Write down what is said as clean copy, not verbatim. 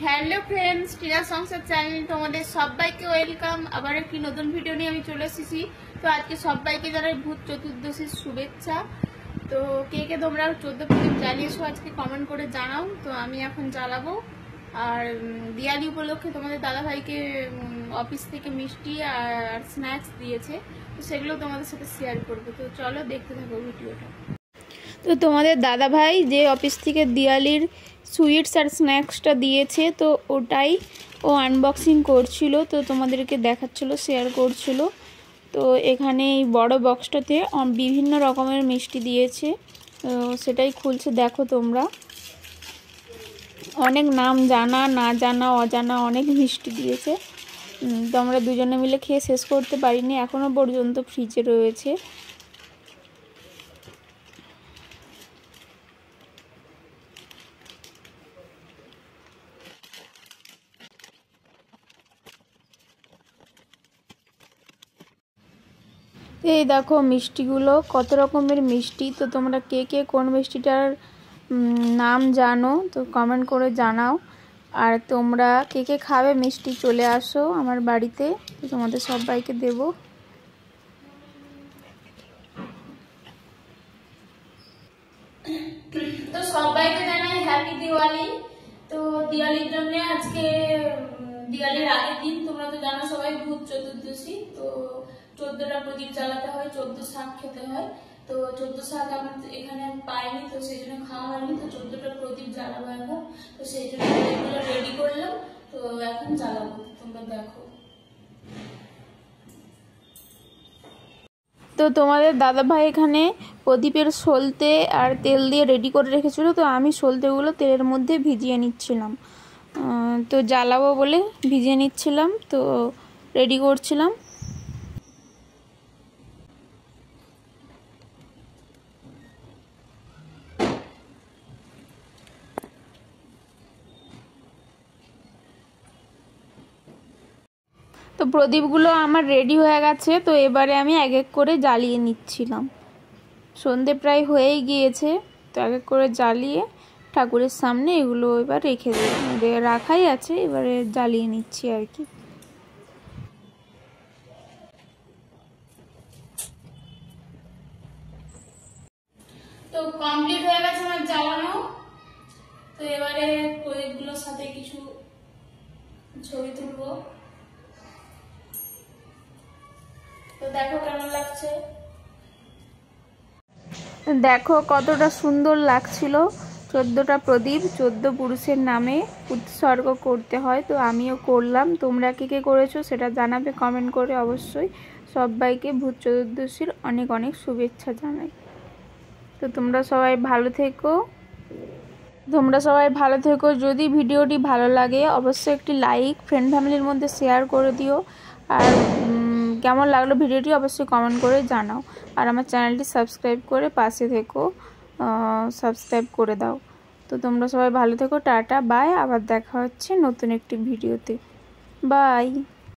Hello friends, Tina সংসার channel তোমাদের সবাইকে ওয়েলকাম। আবার একটি নতুন ভিডিও নিয়ে আমি চলে এসেছি। তো আজকে সবাইকে জানাই ভূত চতুর্দশীর শুভেচ্ছা। তো কে কে তোমরা 14 প্রদীপ জ্বালিয়েছো আজকে কমেন্ট করে জানাও। তো আমি এখন জ্বালাবো। আর দিওয়ালি উপলক্ষে তোমাদের দাদাভাইকে অফিস থেকে মিষ্টি আর স্ন্যাক্স দিয়েছে, তো সেগুলো তোমাদের সাথে শেয়ার করবো। তো চলো দেখতে থাকো ভিডিওটা। তো তোমাদের দাদাভাই যে অফিস থেকে দিওয়ালির সুইটস আর স্ন্যাক্সটা দিয়েছে, তো ওটাই ও আনবক্সিং করছিল, তো তোমাদেরকে দেখাচ্ছিল, শেয়ার করছিল। তো এখানে এই বড় বক্সটাতে বিভিন্ন রকমের মিষ্টি দিয়েছে, তো সেটাই খুলছে। দেখো তোমরা, অনেক নাম জানা না জানা অজানা অনেক মিষ্টি দিয়েছে। তো আমরা দুজনে মিলে খেয়ে শেষ করতে পারিনি, এখনও পর্যন্ত ফ্রিজে রয়েছে। এই দেখো মিষ্টিগুলো, কত রকমের মিষ্টি। তো তোমরা কে কে কোন মিষ্টিটার নাম জানো তো কমেন্ট করে জানাও। আর তোমরা কে কে খাবে মিষ্টি চলে আসো আমার বাড়িতে, তো তোমাদের সবাইকে দেব। তো সবাইকে জানাই হ্যাপি দিওয়ালি। তো দিওয়ালির জন্য আজকে দিওয়ালির আগের দিন তোমরা তো জানো সবাই ভূত চতুর্দশী। তো 14টা প্রদীপ জ্বালাতে হয়, 14 শাক খেতে হয়। তো 14 শাক আমার এখানে পাইনি, তো সেই জন্য খাওয়া হয়নি। তো 14টা প্রদীপ জ্বালাবো এখন, তো সেই জন্য এগুলো রেডি করলাম। তো এখন জ্বালাবো, তোমরা দেখো। তো তোমাদের দাদাভাই এখানে প্রদীপের সলতে আর তেল দিয়ে রেডি করে রেখেছিল, তো আমি সলতেগুলো তেলের মধ্যে ভিজিয়ে নিচ্ছিলাম। তো জ্বালাবো বলে ভিজিয়ে নিচ্ছিলাম, তো রেডি করছিলাম। তো প্রদীপগুলো আমার রেডি হয়ে গেছে, তো এবারে আমি এক এক করে জ্বালিয়ে নিচ্ছিলাম। সন্ধে প্রায় হয়েই গিয়েছে, তো এক এক করে জ্বালিয়ে ঠাকুরের সামনে এগুলো এবার রেখে দেবো, রাখাই আছে, এবারে জ্বালিয়ে নিচ্ছি আর কি। তো কমপ্লিট হয়ে গেছে আমার জ্বালানো। তো এবারে প্রদীপগুলোর সাথে কিছু ছবি তুলবো। তো দেখো কেমন লাগছে, দেখো কতটা সুন্দর লাগছিল। 14টা প্রদীপ 14 পুরুষের নামে উৎসর্গ করতে হয়, তো আমিও করলাম। তোমরা কে কে করেছো সেটা জানাবে কমেন্ট করে অবশ্যই। সবাইকে ভূত চতুর্দশীর অনেক অনেক শুভেচ্ছা জানাই। তো তোমরা সবাই ভালো থেকো। যদি ভিডিওটি ভালো লাগে অবশ্যই একটি লাইক, ফ্রেন্ড ফ্যামিলির মধ্যে শেয়ার করে দিও। আর কেমন লাগলো ভিডিওটি অবশ্যই কমেন্ট করে জানাও। আর আমার চ্যানেলটি সাবস্ক্রাইব করে পাশে থেকো, সাবস্ক্রাইব করে দাও। তো তোমরা সবাই ভালো থেকো, টাটা বাই। আবার দেখা হচ্ছে নতুন একটি ভিডিওতে, বাই।